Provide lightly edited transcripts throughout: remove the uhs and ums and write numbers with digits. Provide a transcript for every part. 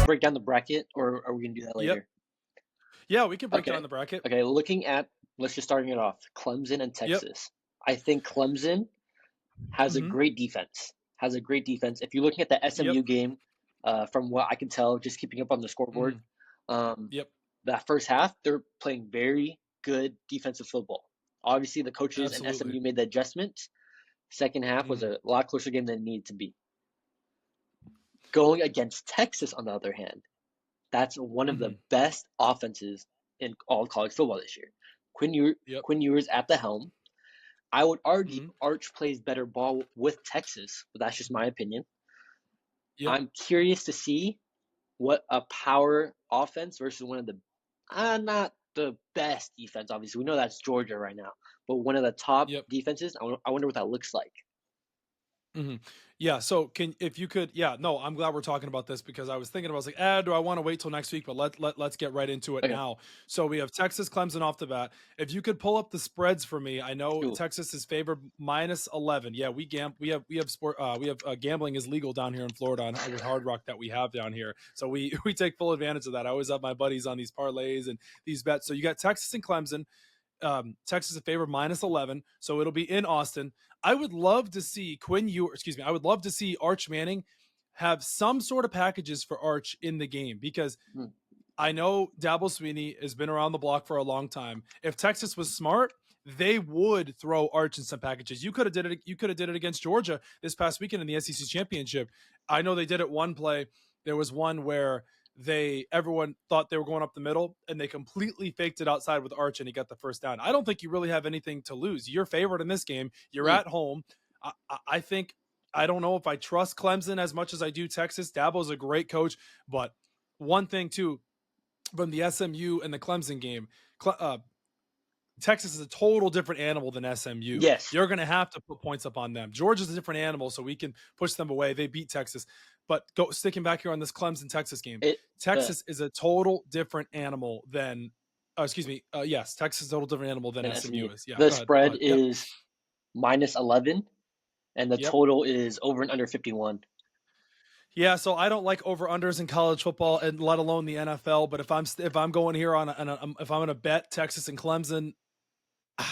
break down the bracket, or are we gonna do that Yep. later? Yeah, we can break Okay. down the bracket. Okay, looking at let's just starting it off. Clemson and Yep. Texas. I think Clemson has a Mhm. great defense. Has a great defense. If you're looking at the Yep. SMU game, from what I can tell, just keeping up on the scoreboard, Mhm. um, Yep. that first half they're playing very good defensive football. Obviously, the coaches and Absolutely. SMU made the adjustment. Second half was Mhm. a lot closer game than it needed to be. Going against Texas, on the other hand, that's one of the Mhm. best offenses in all college football this year. Yep. Quinn Ewers at the helm. I would argue Mhm. Arch plays better ball with Texas, but that's just my opinion. Yep. I'm curious to see what a power offense versus one of the not the best defense. Obviously, we know that's Georgia right now, but one of the top Yep. defenses. I wonder what that looks like. Mhm. Yeah, so if you could, yeah, no, I'm glad we're talking about this because I was thinking about, I was like, do I want to wait till next week? But let's get right into it Okay. now. So we have Texas, Clemson off the bat. If you could pull up the spreads for me, I know Ooh. Texas is favored -11. Yeah, we have gambling is legal down here in Florida with Hard Rock that we have down here. So we we take full advantage of that. I always have my buddies on these parlays and these bets. So you got Texas and Clemson. Texas a favorite -11, so it'll be in Austin. I would love to see I would love to see Arch Manning have some sort of packages for Arch in the game because Hmm. I know Dabo Swinney has been around the block for a long time. If Texas was smart, they would throw Arch in some packages. You could have did it. You could have did it against Georgia this past weekend in the SEC championship. I know they did it one play. There was one where everyone thought they were going up the middle and they completely faked it outside with Arch and he got the first down. I don't think you really have anything to lose. You're favored in this game. You're Hmm. at home. I think I don't know if I trust Clemson as much as I do Texas. Dabo's a great coach, but one thing too from the SMU and the Clemson game, Texas is a total different animal than SMU. Yes. You're going to have to put points up on them. Georgia's a different animal, so we can push them away. They beat Texas. But sticking back here on this Clemson Texas game, It the Texas is a total different animal than, yes, Texas is a total different animal than than SMU SMU. is. Yeah, The go ahead. Go spread ahead. Yep. is -11, and the Yep. total is over and under 51. Yeah, so I don't like over unders in college football, and let alone the NFL. But if I'm going here if I'm going to bet Texas and Clemson,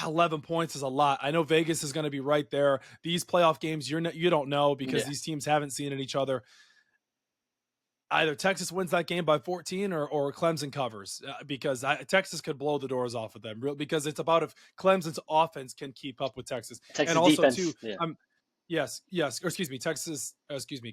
11 points is a lot. I know Vegas is going to be right there. These playoff games, you don't know because Yeah. these teams haven't seen in each other. Either Texas wins that game by 14 or Clemson covers because Texas could blow the doors off of them because it's about if Clemson's offense can keep up with Texas. And Texas also too, defense. Yeah.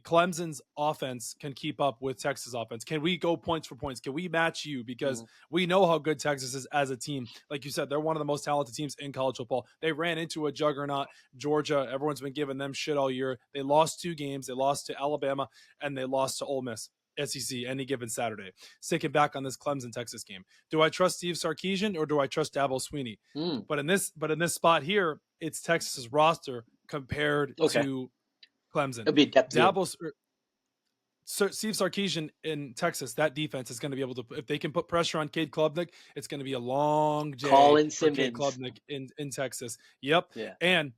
Clemson's offense can keep up with Texas offense. Can we go points for points? Can we match you? Because we know how good Texas is as a team. Like you said, they're one of the most talented teams in college football. They ran into a juggernaut, Georgia. Everyone's been giving them shit all year. They lost 2 games. They lost to Alabama and they lost to Ole Miss. SEC any given Saturday. Sticking back on this Clemson Texas game, do I trust Steve Sarkisian or do I trust Dabo Swinney? Mm. But in this spot here, it's Texas's roster compared to Clemson. It'll be a depth game. Steve Sarkisian in Texas, that defense is going to be able to, if they can put pressure on Cade Klubnik, it's going to be a long day Colin for Cade Simmons. Klubnik in Texas. Yep. Yeah. And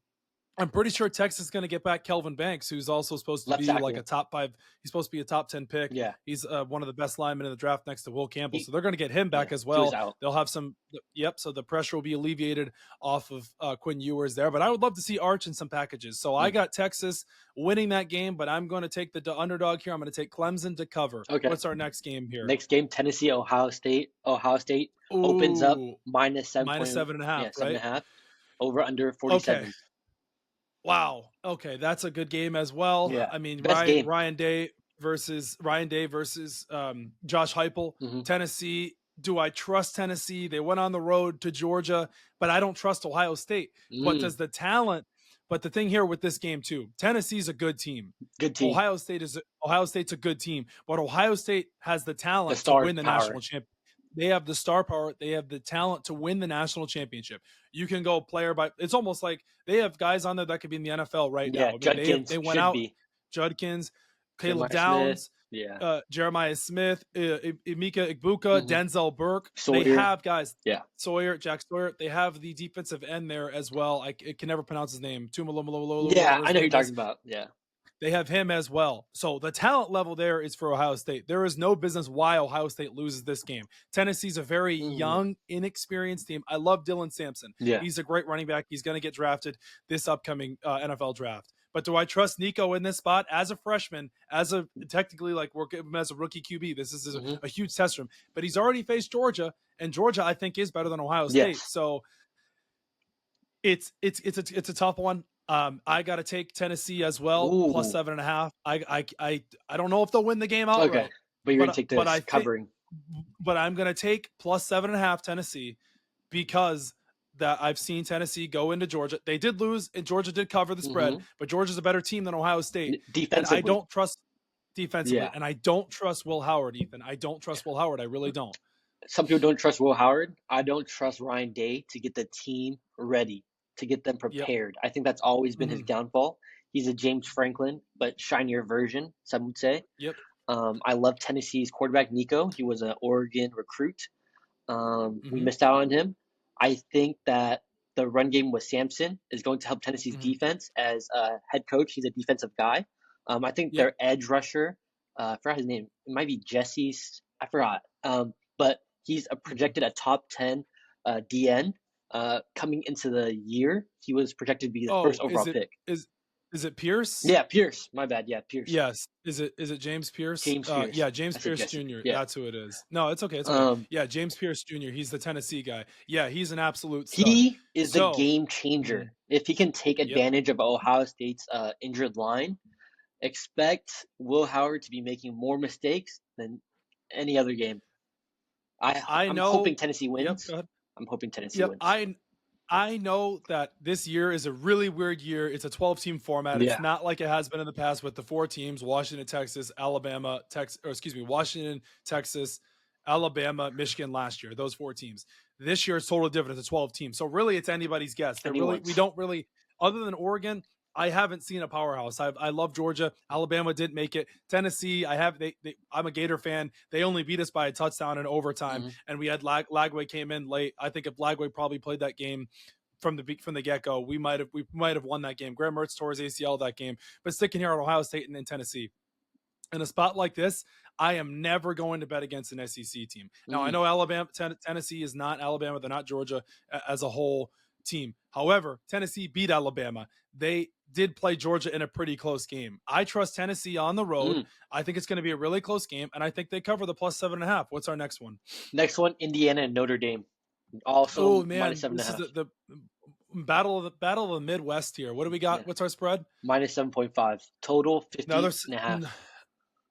I'm pretty sure Texas is going to get back Kelvin Banks, who's also supposed to Left be tackle. like a top 5. He's supposed to be a top 10 pick. Yeah. He's one of the best linemen in the draft next to Will Campbell. So they're going to get him back as He was well. out. They'll have some. Yep. So the pressure will be alleviated off of Quinn Ewers there. But I would love to see Arch in some packages. So I got Texas winning that game, but I'm going to take the underdog here. I'm going to take Clemson to cover. Okay. What's our next game here? Next game, Tennessee, Ohio State. Ohio State opens up -7.5. Yeah, right? 7.5. Over under 47. Okay. Wow. Okay, that's a good game as well. Yeah. I mean, Best Ryan Day versus Josh Heupel. Tennessee. Do I trust Tennessee? They went on the road to Georgia, but I don't trust Ohio State. But does the talent? But the thing here with this game too, Tennessee's a good team. Good team. Ohio State's a good team, but Ohio State has the talent to win the national championship. They have the star power. They have the talent to win the national championship. You can go player by. It's almost like they have guys on there that could be in the NFL right now. I mean, Judkins they went out. Be. Judkins, Caleb Downs, Jeremiah Smith, Emeka Egbuka, Denzel Burke. Sawyer. They have guys. Yeah. Jack Sawyer. They have the defensive end there as well. I can never pronounce his name. Yeah, I know who you're talking about. Yeah. They have him as well. So the talent level there is for Ohio State. There is no business why Ohio State loses this game. Tennessee's a very young, inexperienced team. I love Dylan Sampson. Yeah. He's a great running back. He's going to get drafted this upcoming NFL draft. But do I trust Nico in this spot as a freshman, technically like we're giving him as a rookie QB? This is a huge test for him. But he's already faced Georgia, and Georgia I think is better than Ohio State. Yes. So it's a tough one. I got to take Tennessee as well, Ooh. plus 7.5. I don't know if they'll win the game outright. Okay, but you're going to take this covering. But I'm going to take plus 7.5 Tennessee because that I've seen Tennessee go into Georgia. They did lose, and Georgia did cover the spread, but Georgia's a better team than Ohio State. Defensively. And I don't trust defensively, and I don't trust Will Howard, Ethan. I don't trust Will Howard. I really don't. Some people don't trust Will Howard. I don't trust Ryan Day to get the team ready, to get them prepared. I think that's always been his downfall. He's a James Franklin, but shinier version, some would say. Yep. I love Tennessee's quarterback, Nico. He was an Oregon recruit. We missed out on him. I think that the run game with Sampson is going to help Tennessee's defense as a head coach. He's a defensive guy. I think their edge rusher, I forgot his name. It might be Jesse. I forgot. But he's projected a top 10 DN. Coming into the year, he was projected to be the first overall pick. Is it Pierce? Yeah, Pierce. My bad. Yeah, Pierce. Yes. Is it James Pierce? James Pierce. Yeah, James Pierce Jr. Yeah. That's who it is. No, it's okay. It's okay. Yeah, James Pierce Jr. He's the Tennessee guy. Yeah, he's an absolute stud. He is the game changer. If he can take advantage of Ohio State's injured line, expect Will Howard to be making more mistakes than any other game. I'm hoping Tennessee wins. I'm hoping Tennessee wins. I know that this year is a really weird year. It's a 12-team format. It's not like it has been in the past with the 4 teams: Washington, Texas, Washington, Texas, Alabama, Michigan last year. Those 4 teams. This year it's totally different. It's a 12 team. So really it's anybody's guess. We don't really, other than Oregon, I haven't seen a powerhouse. I love Georgia. Alabama didn't make it. Tennessee, I'm a Gator fan. They only beat us by a touchdown in overtime, and we had Lagway came in late. I think if Lagway probably played that game from the get-go, we might have won that game. Graham Mertz tore his ACL that game. But sticking here at Ohio State and in Tennessee, in a spot like this, I am never going to bet against an SEC team. Now I know Tennessee is not Alabama. They're not Georgia as a whole team. However, Tennessee beat Alabama. They did play Georgia in a pretty close game. I trust Tennessee on the road. I think it's going to be a really close game, and I think they cover the plus 7.5. What's our next one? Next one, Indiana and Notre Dame. Also, minus 7.5. This is the battle of the Midwest here. What do we got? Yeah. What's our spread? Minus 7.5. Total 50.5.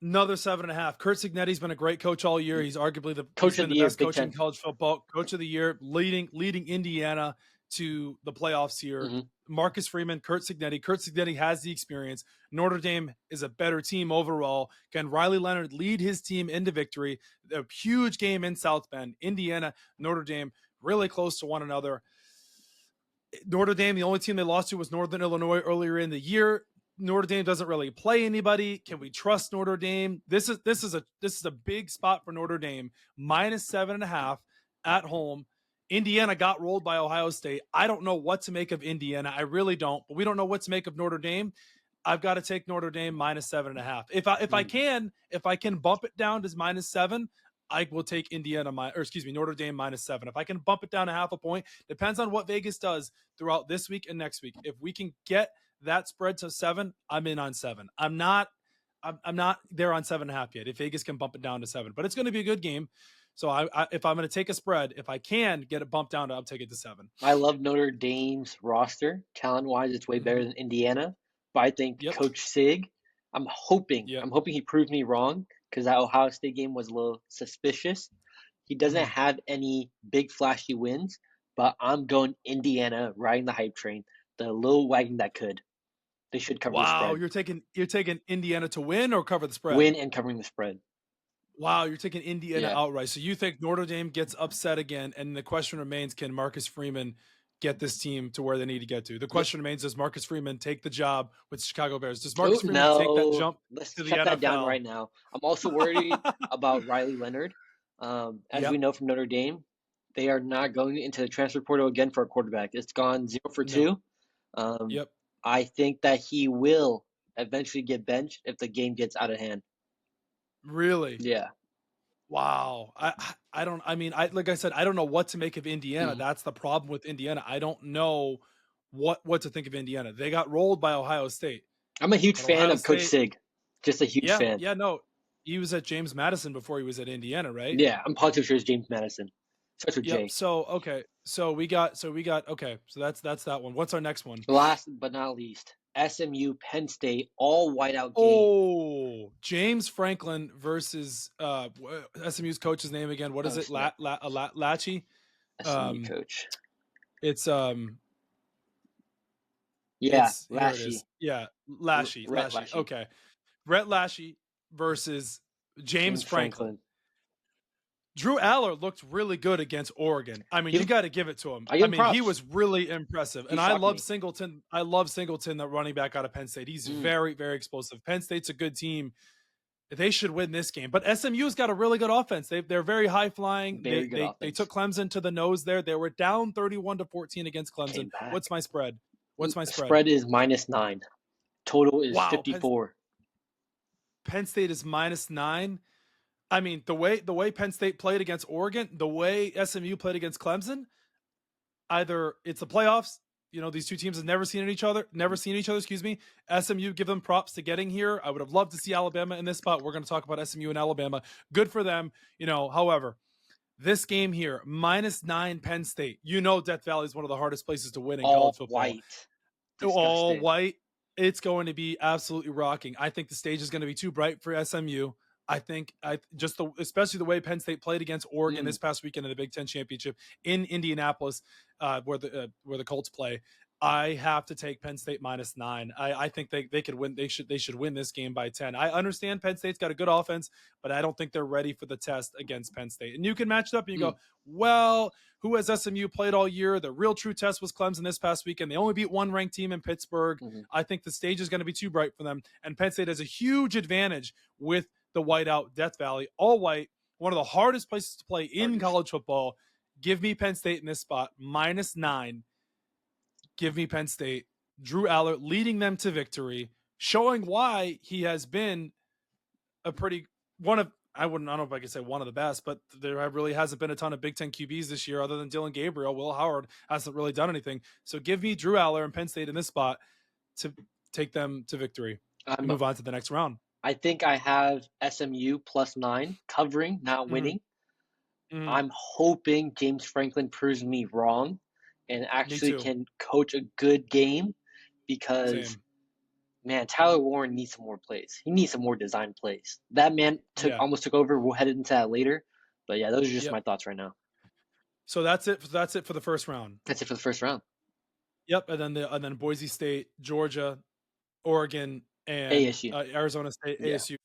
Another 7.5. Curt Cignetti's been a great coach all year. He's arguably the best coach in college football. Coach of the year, leading Indiana to the playoffs here. Marcus Freeman, Curt Cignetti. Curt Cignetti has the experience. Notre Dame is a better team overall. Can Riley Leonard lead his team into victory? A huge game in South Bend. Indiana, Notre Dame, really close to one another. Notre Dame, the only team they lost to was Northern Illinois earlier in the year. Notre Dame doesn't really play anybody. Can we trust Notre Dame? This is a big spot for Notre Dame. Minus 7.5 at home. Indiana got rolled by Ohio State. I don't know what to make of Indiana. I really don't. But we don't know what to make of Notre Dame. I've got to take Notre Dame minus 7.5. If I can bump it down to minus 7, I will take Notre Dame minus 7. If I can bump it down a half a point, depends on what Vegas does throughout this week and next week. If we can get that spread to 7, I'm in on 7. I'm not there on 7.5 yet. If Vegas can bump it down to 7, but it's going to be a good game. So if I'm going to take a spread, if I can get it bumped down, I'll take it to 7. I love Notre Dame's roster. Talent-wise, it's way better than Indiana. But I think Coach Sig, I'm hoping he proves me wrong, because that Ohio State game was a little suspicious. He doesn't have any big flashy wins, but I'm going Indiana, riding the hype train, the little wagon that could. They should cover the spread. Wow, you're taking Indiana to win or cover the spread? Win and covering the spread. Wow, you're taking Indiana outright. So you think Notre Dame gets upset again, and the question remains, can Marcus Freeman get this team to where they need to get to? The question remains, does Marcus Freeman take the job with the Chicago Bears? Does Marcus Freeman take that jump to the NFL? Let's shut that down right now. I'm also worried about Riley Leonard. As we know from Notre Dame, they are not going into the transfer portal again for a quarterback. It's gone 0 for 2. I think that he will eventually get benched if the game gets out of hand. Really? Yeah. Wow. Like I said, I don't know what to make of Indiana. Mhm. That's the problem with Indiana. I don't know what to think of Indiana. They got rolled by Ohio State. I'm a huge But fan Ohio of Coach State, Sig. Just a huge fan. yeah, no. He was at James Madison before he was at Indiana, right? Yeah, I'm positive sure it's James Madison. Starts with Yep. J. So okay. So we got okay. So that's that one. What's our next one? Last but not least, SMU Penn State all whiteout game. Oh, James Franklin versus SMU's coach's name again. What is it? Lachey? SMU coach. It's yeah, it's, here it is. Yeah, Lachey. Okay. Rhett Lachey versus James Franklin. Drew Aller looked really good against Oregon. I mean, you got to give it to him. I mean, he was really impressive. And I love Singleton. I love Singleton, the running back out of Penn State. He's very, very explosive. Penn State's a good team. They should win this game. But SMU's got a really good offense. They're very high flying. They took Clemson to the nose there. They were down 31-14 against Clemson. What's my spread? Spread is -9. Total is 54. Penn State is -9. I mean, the way Penn State played against Oregon, the way SMU played against Clemson, either it's the playoffs. These two teams have never seen each other. Excuse me. SMU, give them props to getting here. I would have loved to see Alabama in this spot. We're going to talk about SMU and Alabama. Good for them. However, this game here, -9 Penn State. Death Valley is one of the hardest places to win in college football. All white. It's going to be absolutely rocking. I think the stage is going to be too bright for SMU. I think especially the way Penn State played against Oregon this past weekend in the Big Ten Championship in Indianapolis, where the Colts play. I have to take Penn State -9. I think they could win. They should win this game by 10. I understand Penn State's got a good offense, but I don't think they're ready for the test against Penn State. And you can match it up and you go, well, who has SMU played all year? The real true test was Clemson this past weekend. They only beat one ranked team in Pittsburgh. I think the stage is going to be too bright for them. And Penn State has a huge advantage with the whiteout Death Valley, all white, one of the hardest places to play in college football. Give me Penn State in this spot, -9. Give me Penn State. Drew Aller leading them to victory, showing why he has been I don't know if I could say one of the best, but there really hasn't been a ton of Big Ten QBs this year other than Dylan Gabriel. Will Howard hasn't really done anything. So give me Drew Aller and Penn State in this spot to take them to victory and move on to the next round. I think I have SMU +9 covering, not winning. I'm hoping James Franklin proves me wrong and actually can coach a good game because, man, Tyler Warren needs some more plays. He needs some more design plays. That man almost took over. We'll head into that later. But, yeah, those are just my thoughts right now. So that's it for the first round. That's it for the first round. Yep, and then Boise State, Georgia, Oregon, and ASU. Arizona State, Yeah. ASU.